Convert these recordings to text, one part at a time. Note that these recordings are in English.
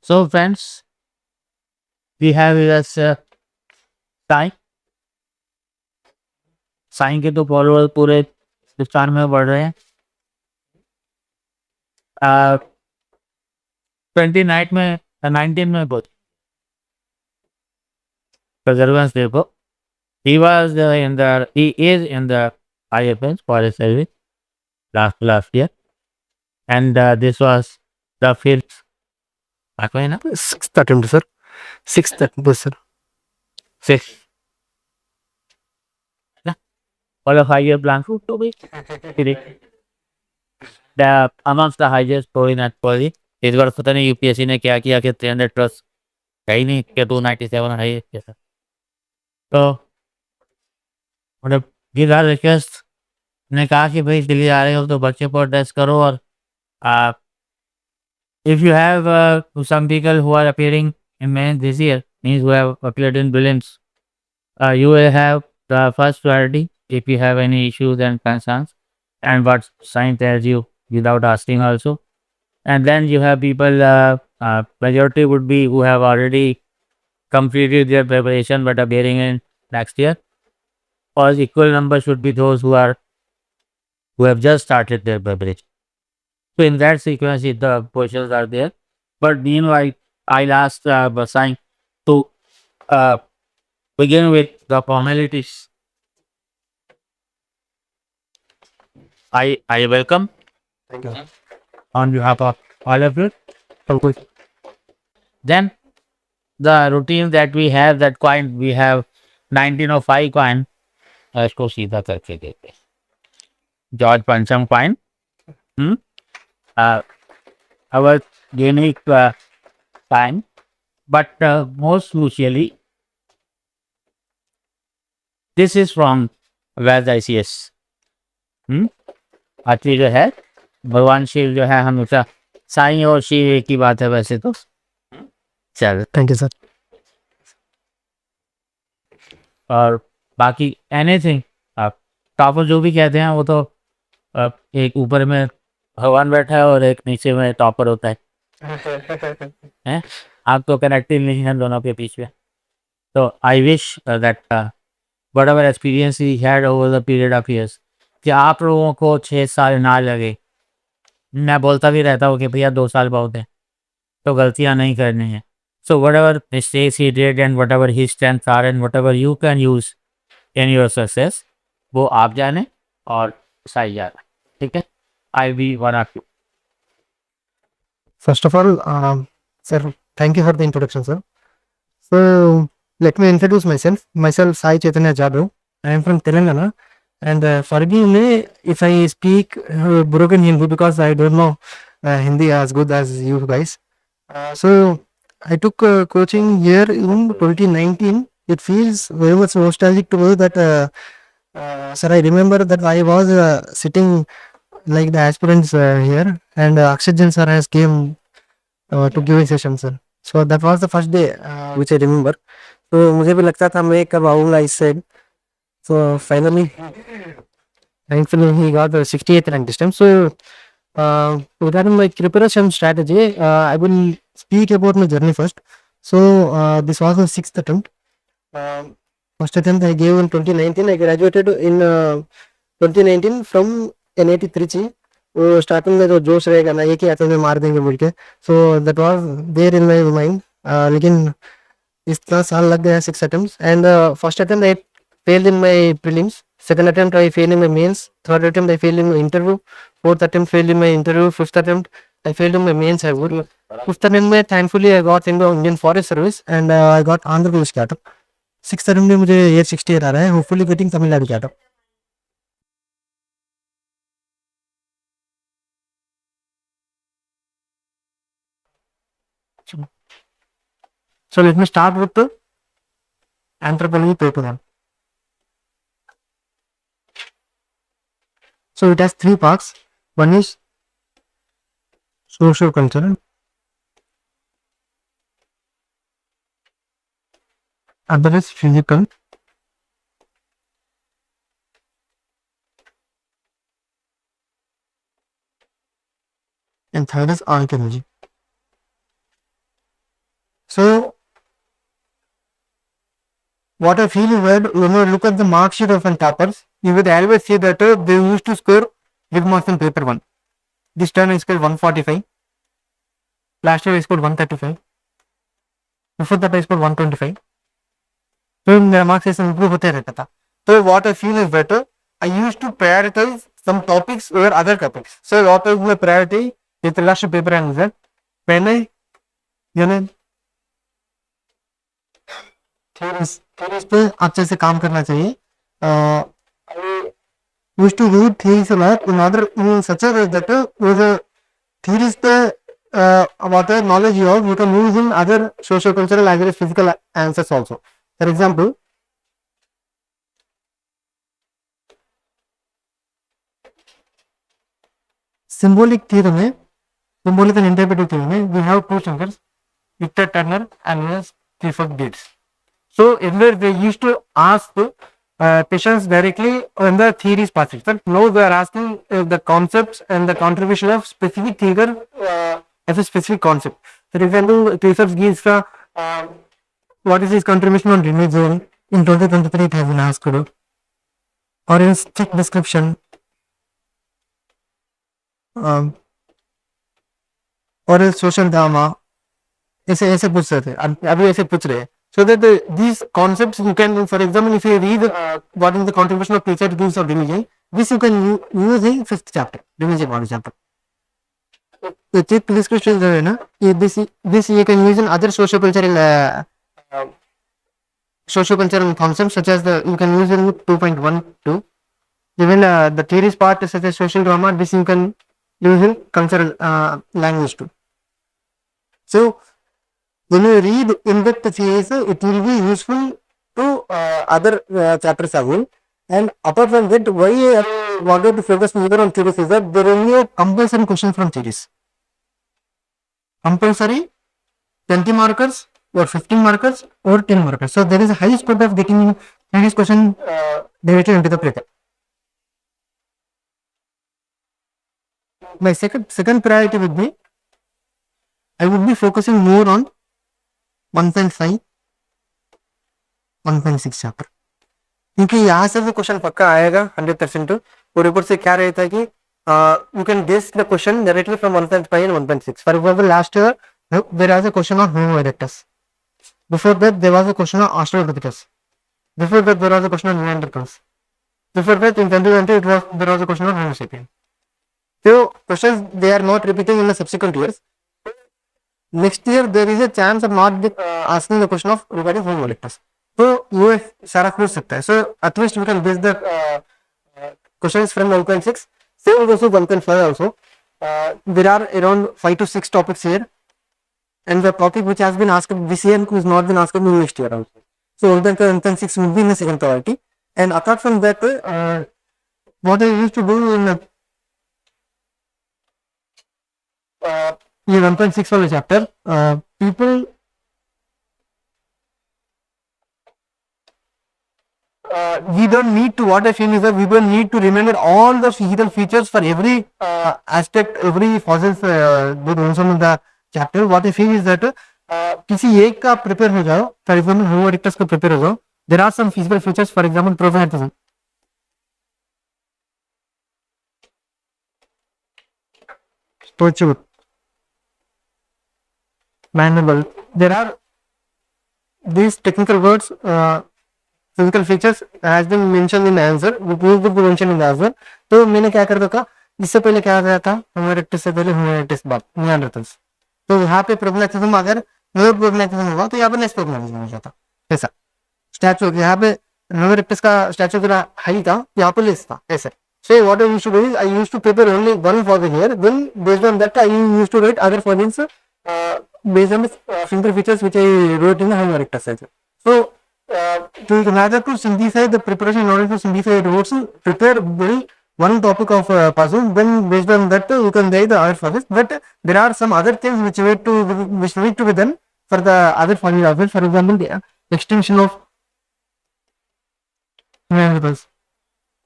So friends, we have with us Sai Sai के तो follower पूरे हिंदुस्तान में बढ़ रहे हैं। 29 में 19 में बहुत preservance देखो. He is in the IFS Forest Service last year, and this was the fifth. आपको है ना? Sixth attempt, sir. Sixth attempt, sir. Sixth. ना? और 5 year plan तो भी the amongst the highest score in Anthropology. इस बार पता नहीं यूपीएससी ने क्या किया कि 300 प्लस है ही नहीं कि 297 है कैसा. तो मतलब गिरधार रिक्वेस्ट ने कहा कि भाई दिल्ली आ रहे हो तो बच्चे पर टेस्ट करो और if you have some people who are appearing in mains this year, means who have appeared in brilliance, you will have the first priority if you have any issues and concerns and what sign tells you without asking also. And then you have people, majority would be who have already completed their preparation but are bearing in next year, or equal number should be those who have just started their preparation. So in that sequence, the questions are there. But meanwhile, I'll ask Basai to uh, begin with the formalities. I welcome Thank you. on behalf of all of you. Then the routine that we have, that coin, we have 1905 coin. इसको सीधा करके देते हैं. George Pancham coin. Uh, our unique time, but most usually this is from Vaids ICS. आखिरी जो है भगवान शिव जो है हमेशा साईं और शिव एक ही बात है वैसे तो. चल Thank you, sir. और बाकी एनीथिंग आप टॉपर जो भी कहते हैं वो तो एक ऊपर में भगवान बैठा है और एक नीचे में टॉपर होता है हैं. आप तो कनेक्टेड नहीं है दोनों के बीच में. तो I wish that what ever experience he had over the period of years कि आप लोगों को 6 साल ना लगे. मैं बोलता भी रहता हूँ कि भैया 2 साल बहुत है तो गलतियाँ नहीं करनी है. So whatever mistakes he did and whatever he strength are and whatever you can use in your success वो आप जाने और साई जाने. ठीक है. I be one of you. First of all, sir, thank you for the introduction, sir. So, let me introduce myself. Myself, Saichaitanya Jadhav. I am from Telangana. And forgive me if I speak broken Hindi because I don't know Hindi as good as you guys. So, I took coaching here in 2019. It feels very much nostalgic to me that, sir, I remember that I was sitting like the aspirants here, and Akshajan sir has came to give a session, sir. So that was the first day which I remember. So मुझे भी लगता था मैं कब आऊँगा इस side. So finally, thankfully he got the 68th rank this time. So regarding my preparation strategy, I will speak about my journey first. So this was the sixth attempt. First attempt I gave in 2019. I graduated in 2019 from NIT Trichy. वो starting में जो जोश रहेगा ना एक ही attempt में मार देंगे बोल के. So that was there in my mind. लेकिन इतना साल लग गया 6 attempts. And first attempt I failed in my prelims. Second attempt I failed in my mains. Third attempt I failed in my interview. Fourth attempt failed in my interview. Fifth attempt I failed in my mains. I would. Fifth attempt में thankfully I got in the Indian Forest Service and I got Anthropology Paper. Sixth attempt में मुझे year 60 आ रहा है. Hopefully getting Tamil Nadu Paper. So let me start with the Anthropology Paper. So it has 3 parts. One is social culture, other is physical, and third is archaeology. what I feel is that when you look at the mark sheet of some toppers, you would always see that they used to score big marks in paper 1. This time I scored 145. Last year I scored 135. Before that I scored 125. So मेरा marks ऐसे improve होते रहता था. So what I feel is better. I used to prioritize some topics over other topics. So what is my priority? With the last paper and result. पहले theories पे अच्छे से काम करना चाहिए. I used to read theories a lot. Another such a that was a theories पे about the knowledge you have, you can use in other socio-cultural as well as physical answers also. For example, symbolic theorem है, symbolic and interpretive theorem है, we have two thinkers, Victor Turner and Stephen Vaids. So earlier they used to ask patients directly on the theories passage. But now they are asking the concepts and the contribution of specific thinker as a specific concept. For example, research gives what is his contribution on religion in 2023 it has been asked, or in strict description, or a social drama. ऐसे पूछ रहे थे, अभी ऐसे पूछ रहे हैं. So that these concepts you can, for example, if you read what is the contribution of nature to use of religion, this you can use in 5th chapter, religion body chapter. The chief description जो है ना, this you can use in other socio-cultural concepts such as you can use in 2.12. Even the theories part such as social drama, this you can use in cultural language too. So when you read in-depth theories, it will be useful to other chapters as well. And apart from that, why I wanted to focus more on theories is that there are no compulsory questions from theories. Compulsory 20 markers or 15 markers or 10 markers. So there is a high scope of getting theories question directly into the paper. My second priority would be, I would be focusing more on 1.5, 1.6 chapter, क्योंकि यहाँ से तो question पक्का आएगा 100%. और ऊपर से क्या रहता है कि you can guess the question directly from 1.5 and 1.6. For example, last year there was a question on Homo erectus. Before that there was a question on Australopithecus. Before that there was a question on Neanderthals. Before that in 2020 there was a question on Homo sapien. So questions they are not repeating in the subsequent years. Next year there is a chance of not asking the question of regarding Homo erectus. So वो सारा खुल सकता है. So at least we can base the questions from 1.6. Same also 1.5 also. There are around 5 to 6 topics here, and the topic which has been asked this year has not been asked in next year also. So 1.6 will be in the second priority. And apart from that, what I used to do in 1.6 वाले chapter, people we don't need to, what I feel is that we don't need to remember all the physical features for every aspect, every fossils in the chapter. What I feel is that किसी एक का prepare हो जाओ, for example Homo erectus का prepare हो जाओ. There are some physical features, for example Prophylactism. Torture, mandible. There are these technical words, physical features has been mentioned in the answer. We will be mentioned in the answer. तो मैंने क्या कर रखा, इससे पहले क्या आ गया था, Homo erectus से पहले Homo erectus बाद Neanderthals. तो यहाँ पे Prophylactism अगर Homo Prophylactism होगा तो यहाँ पे next Prophylactism हो जाता. ऐसा स्टैचू यहाँ पे Homo erectus का स्टैचू थोड़ा हाई था, यहाँ पे लेस था. ऐसे. So what I used to do is I used to prepare only one for the here. Then based on that I used to write other fossils based on the physical features which I wrote in the Homo erectus. So to rather to synthesize the preparation in order to synthesize notes, prepare very one topic of puzzle. Then based on that you can write the other fossils. But there are some other things which need to be done for the other fossils as well. For example, the extinction of Neanderthals.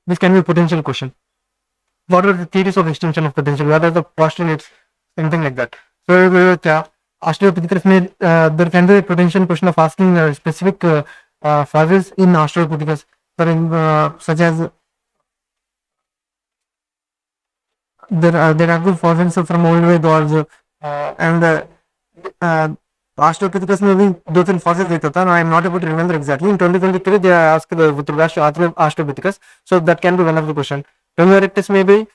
This can be a potential question. What are the theories of extinction of potential? What are the postulates? Something like that. So Australopithecus there can be a potential question of asking a specific fossils in Australopithecus, such as there are good fossils from old Vaids, and Australopithecus में भी 2-3 fossils देखा था. I am not able to remember exactly. In 2023 they asked with regards to Australopithecus, so that can be one of the question. Homo erectus में भी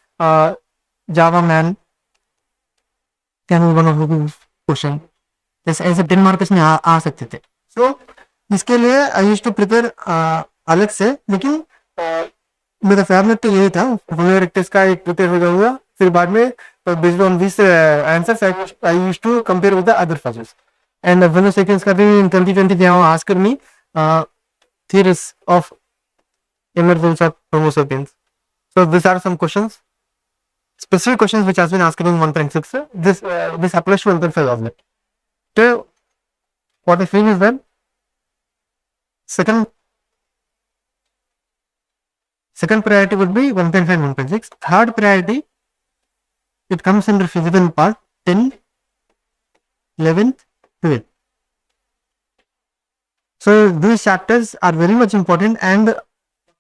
Java man can be one of the question. जैसे ऐसे 10 marks में आ सकते थे. So इसके लिए आई used to prepare अलग से, लेकिन मेरा फेवरेट तो यही था. होमो का एक प्रिपेयर हो जाऊंगा, फिर बाद में based on this answers I used to compare with the other forms. And वेलो सेकंड्स का भी इन 2020 they have asked me theories of emergence of Homo sapiens. So these are some questions, specific questions which has been asked in 1.6. This applies to 1.5 of it. So what I feel is that second priority would be 1.5 and 1.6. Third priority, it comes under physical part 10, 11th, 12th. So these chapters are very much important, and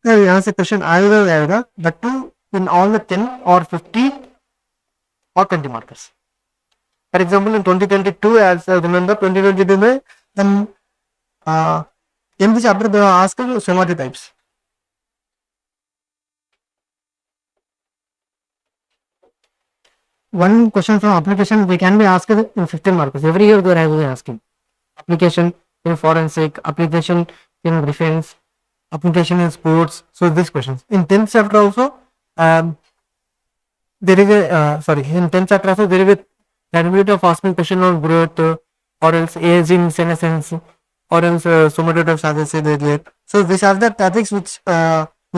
I answer the question either that too in all the 10 or 50 or 20 markers. For example, in 2022, as I remember, 2022 में then in the chapter they asked somatotypes. One question from application we can be asked in 15 marks. Every year they are asking. Application in forensic, application in defense, application in sports. So these questions. In 10th chapter also, there is a in 10th chapter also there is a capability of asking question on growth, or else age in senescence, or else somatotypes as I said earlier. So these are the topics which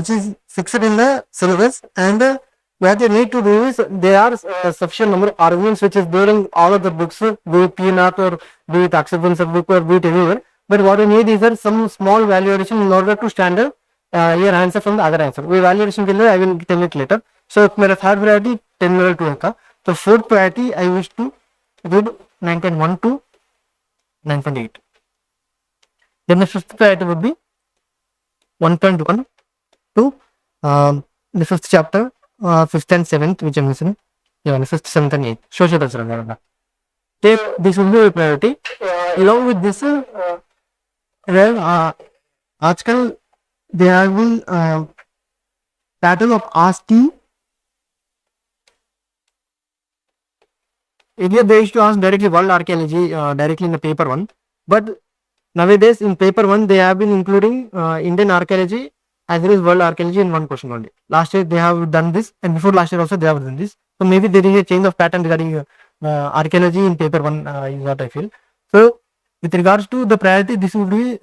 is fixed in the syllabus, and what they need to do is there are sufficient number of arguments which is there in all of the books, be it PNAT or be it acceptance of book or be it anywhere. But what we need is some small value addition in order to stand your answer from the other answer. We value addition के लिए I will tell it later. So मेरा third priority 10 level 2 था. So fourth priority I wish to do 9.1 to 9.8. Then the fifth priority would be 1.1 to the fifth chapter. 5th and 7th, which I mentioned, yeah, 5th, 7th and 8th, social cultural. This will be a priority. Along with this, आजकल they have been pattern of asking. Earlier they used to ask directly world archaeology directly in the paper 1, but nowadays in paper 1 they have been including Indian archaeology as well as world archaeology in one question only. Last year they have done this, and before last year also they have done this. So maybe there is a change of pattern regarding archaeology in paper 1 is what I feel. So with regards to the priority, this would be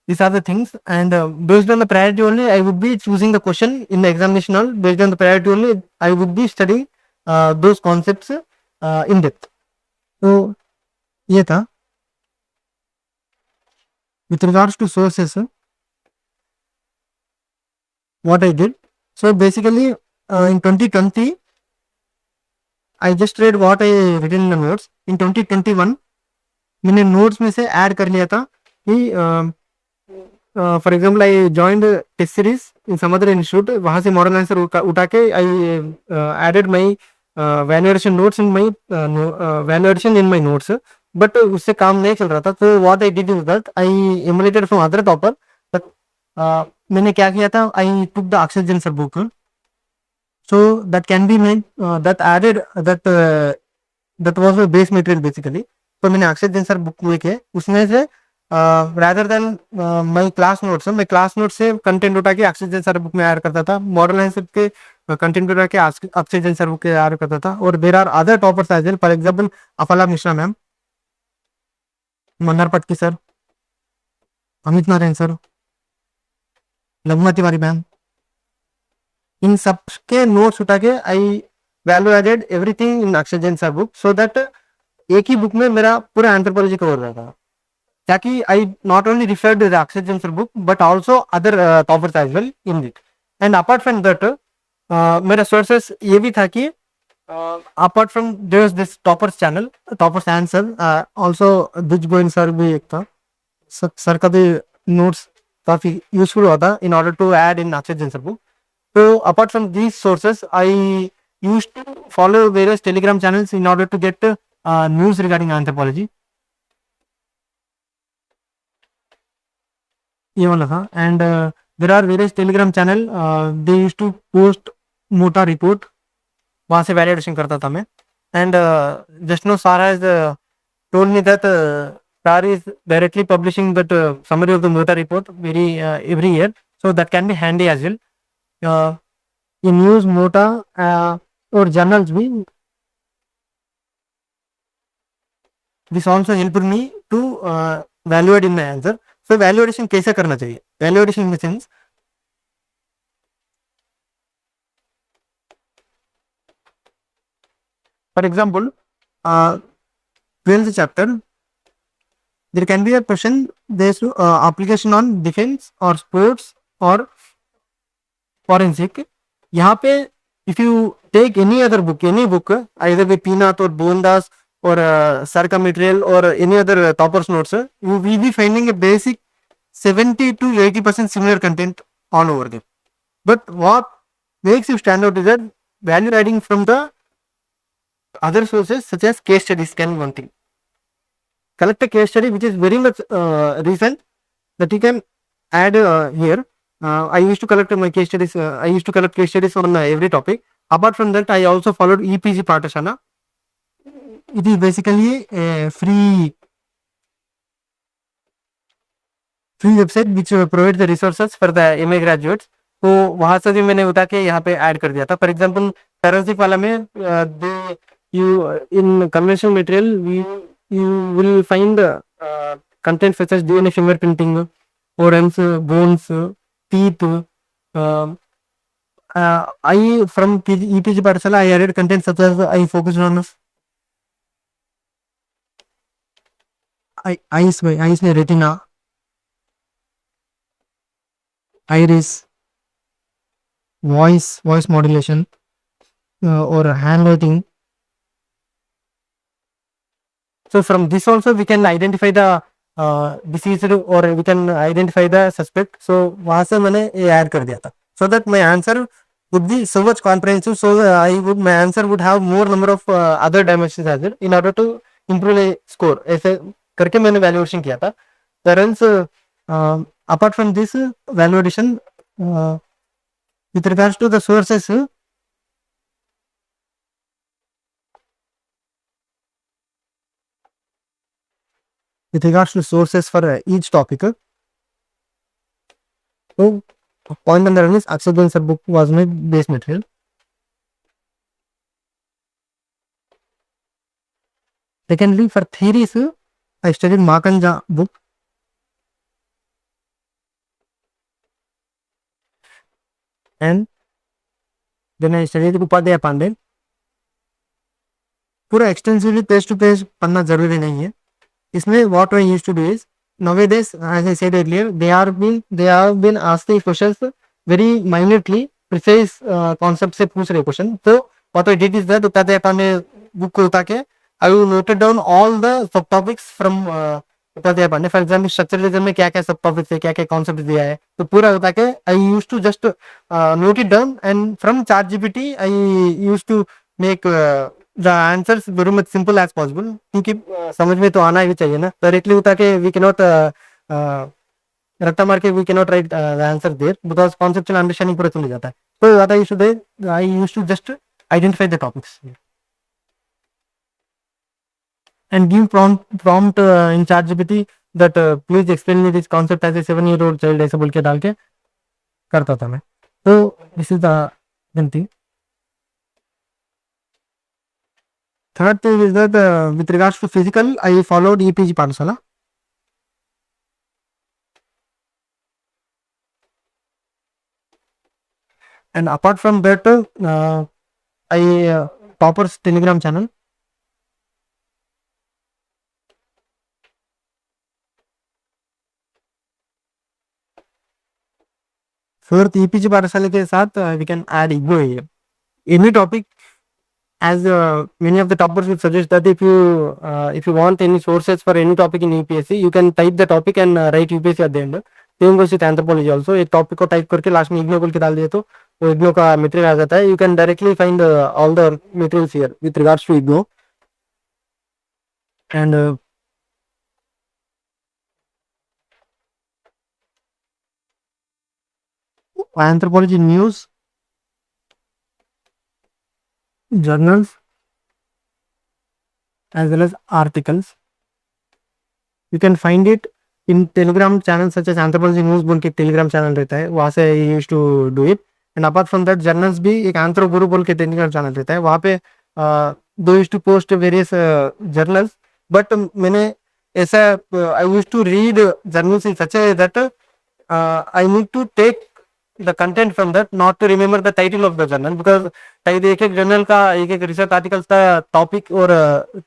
these are the things, and based on the priority only I would be choosing the question in the examination hall. Based on the priority only I would be studying those concepts in depth. So ये था. With regards to sources, what I did. So basically in 2020 I just read what I written in the notes. In 2021 मैंने notes में से add कर लिया था कि for example I joined test series in some other institute. वहाँ से model answer उठा के I added my valuation notes in my valuation in my notes, but उससे काम नहीं चल रहा था. So what I did is that I emulated from other topper. But मैंने क्या किया था, I took the oxygen sir book, so that can be made that added that was a base material basically. तो मैंने oxygen sir book लेके उसमें से rather than my class notes से कंटेंट उठा के oxygen sir book में add करता था, मॉडल आंसर के कंटेंट उठा के oxygen sir book के ऐड करता था. और there are other toppers as well. For example Afla Mishra ma'am, Manhar Patki sir, Amit Narayan sir, Laghuma Tiwari ma'am, इन सबके नोट्स उठा के I value added everything in oxygen sir book, so that एक ही बुक में मेरा पूरा एंथ्रोपोलॉजी कवर रहता था. ताकि I not only referred the oxygen sir book but also other toppers as well in it. And apart from that मेरा sources ये भी था कि apart from their this toppers channel, toppers answer, also Dwij Govind sir भी एक था, sir का भी नोट्स काफ़ी यूजफुल हुआ था in order to add in अक्षर answer book. So apart from these sources, I used to follow various Telegram channels in order to get news regarding anthropology. ये वाला था. And there are various Telegram channel. They used to post मोटा report. वहाँ से validation करता था मैं. And just now Sar has told me that Sar is directly publishing that summary of the Mota report every year. So that can be handy as well. ये news मोटा और journals भी. This also help me to valuate in my answer. So valuation कैसे करना चाहिए? Valuation in the sense, for example 12th chapter, there can be a question, there's application on defense or sports or forensic. यहाँ पे if you take any other book, any book, either by Pinath or Bondas or Sarka material or any other toppers notes, you will be finding a basic 70 to 80% similar content all over them. But what makes you stand out is that value adding from the other sources such as case studies can be one thing. Collect a case study which is very much recent that you can add here. I used to collect my case studies. I used to collect case studies on every topic. Apart from that, I also followed EPG Partashana. It is basically a free website which provides the resources for the MA graduates. तो वहाँ से भी मैंने उठा के यहाँ पे add कर दिया था. फॉर एग्जाम्पल फॉरेंसिक वाला में you in conventional material you will find content such as DNA fingerprinting, organs, bones, teeth. I from EPG Parsala I added content such as I focused on eyes में retina, iris, voice modulation or handwriting. So from this also we can identify the deceased or we can identify the suspect. So वहाँ से मैंने ये add कर दिया था. So that my answer would be so much comprehensive. So my answer would have more number of other dimensions as well in order to improve a score. ऐसे करके मैंने वैल्यूएशन किया था. Parents, apart from this valuation, with regards to the sources, for each topic, so point number one is Akshay book was my base material. Secondly, for theories, I studied Makanja book. And then I studied Upadhyaya Pandey. पूरा extensively page to page पढ़ना जरूरी नहीं है. इसमें what I used to do is nowadays, as I said earlier, they have been asking questions very minutely, precise concept से पूछ रहे question. तो what I did is that Upadhyay Pandey book को उठा के I will noted down all the sub topics from Upadhyay Pandey. For example structuralism में क्या क्या सब टॉपिक्स है, क्या क्या कॉन्सेप्ट दिया है, तो पूरा उठा के I used to just note it down, and from ChatGPT I used to make the answers very much simple as possible. क्योंकि समझ में तो आना ही चाहिए ना. डायरेक्टली उठा के we cannot रट्टा मार के we cannot write the answer there because conceptual understanding पूरा चले जाता है. So what I used to just identify the topics and give prompt in ChatGPT that please explain me this concept as a 7-year-old child ऐसे बोल के डाल के करता था मैं. So this is the thing. Third thing is that with regards to physical, I followed EPG Parsala. And apart from that, I Topper's Telegram channel. Fourth, EPG Parsala के साथ we can add Igbo here. Any topic, as many of the toppers would suggest that if you want any sources for any topic in UPSC, you can type the topic and write UPSC at the end. Same goes with anthropology also. एक topic को type करके last में इग्नो बोल के डाल दिए तो वो इग्नो का मटेरियल आ जाता है. You can directly find all the materials here with regards to IGNOU. And anthropology news, journals, as well as articles. You can find it in telegram channels such as anthropology news बोल के telegram channel रहता है, वहाँ से I used to do it. And apart from that journals भी एक anthro guru बोल के telegram channel रहता है, वहाँ पे दो used to post various journals. But मैंने ऐसा I used to read journals in such a way that I need to take the content from that, not to remember the title of the journal, because एक एक journal का एक एक research articles का topic और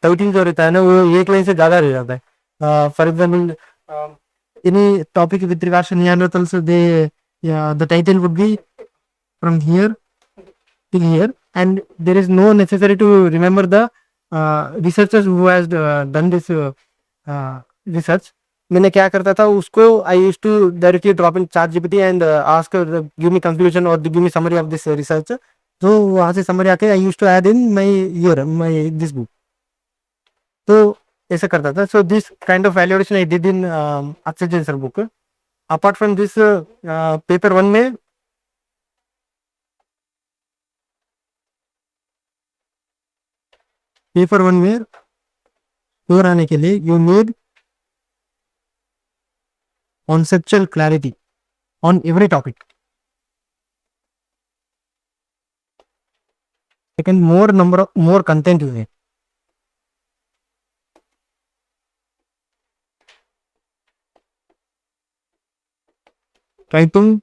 title जो रहता है ना, वो एक लाइन से ज्यादा रह जाता है. For example, any topic with regards to Neanderthals, the title would be from here till here, and there is no necessary to remember the researchers who has done this research. मैंने क्या करता था उसको I used to directly drop in ChatGPT and ask give me conclusion or give me summary of this research. तो वहाँ से summary आके I used to add in my this book. तो ऐसा करता था. So this kind of valuation I did in Akshay Jain sir book. Apart from this paper 1 में paper आने के लिए you need conceptual clarity on every topic. Second, more content you need. Try to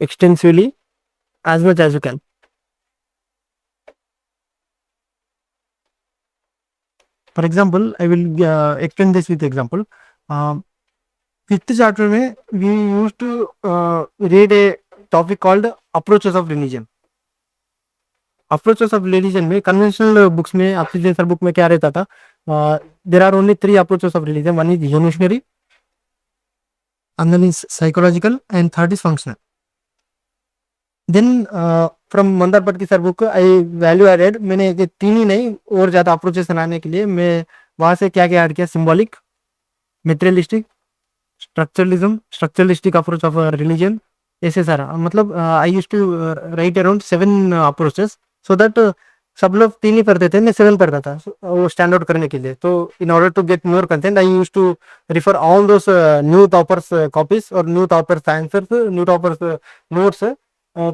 extensively as much as you can. For example, I will explain this with example. Fifth chapter में we used to read a topic called approaches of religion. Approaches of religion में conventional books में आपकी जैसा book में क्या रहता था? There are only 3 approaches of religion. One is evolutionary, and then is psychological, and third is functional. Then from Mandar Bhatt की sir book आई value added. मैंने ये 3 ही नहीं और ज़्यादा अप्रोचेस बनाने के लिए मैं वहाँ से क्या क्या ऐड किया? Symbolic, materialistic, structuralistic approach of religion, ऐसे सारा. मतलब I used to write around 7 approaches so that सब लोग 3 ही पढ़ते थे, मैं 7 पढ़ता था वो स्टैंड आउट करने के लिए. तो in order to get more content I used to refer all those new toppers copies और new toppers answers, new toppers notes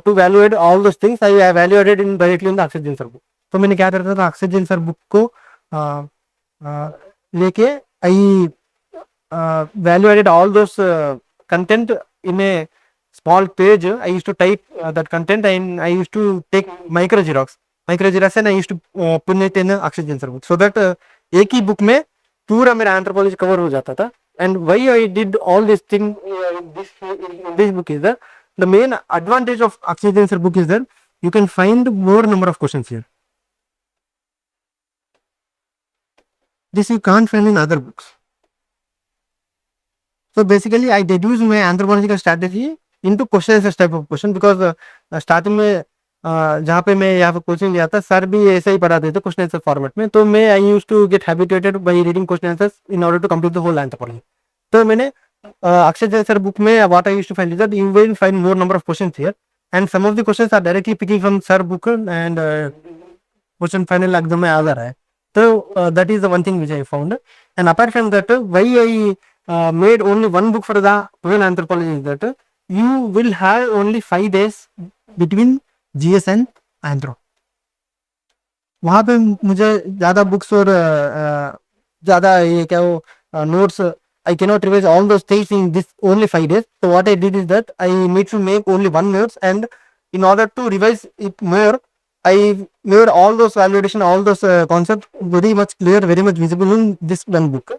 to evaluate all those things. I evaluated in directly in the Akshay Jain sir book. तो मैंने क्या करता था, Akshay Jain sir book को लेके I evaluated all those content in a small page. I used to type that content and I used to take micro xerox and I used to put it in Akshay Jain sir book, so that एक ही book में पूरा मेरा anthropology cover हो जाता था. And why I did all this thing in this book is that the main advantage of Akshay Jain sir book is that you can find more number of questions here. This you can't find in other books. So basically I deduce my anthropological strategy into questions type of question, because starting में जहाँ पे मैं यहाँ पे coaching लिया था sir भी ऐसे ही पढ़ाते थे क्वेश्चन आंसर फॉर्मेट में. तो मैं I used to get habituated by reading question answers in order to complete the whole anthropology. तो मैंने Akshay Jain sir book में what I used to find is that you will find more number of questions here, and some of the questions are directly picking from sir book and question final exam में आ जा रहा है. So that is the one thing which I found. And apart from that, why I made only one book for the whole anthropology is that you will have only 5 days between GS and Anthro. वहाँ पे मुझे ज़्यादा books और ज़्यादा ये क्या वो notes I cannot revise all those things in this only 5 days. So what I did is that I need to make only one notes, and in order to revise it more, I made all those validation, all those concepts very much clear, very much visible in this one book.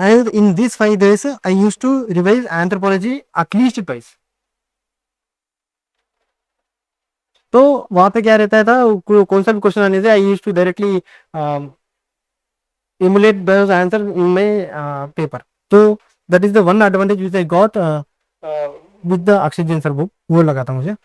And in these 5 days, I used to revise anthropology at least twice. तो वहाँ पे क्या रहता था, कौन सा भी question आने से I used to directly emulate those answer in my paper. So that is the one advantage which I got with the oxygen sir book, वो लगा था मुझे.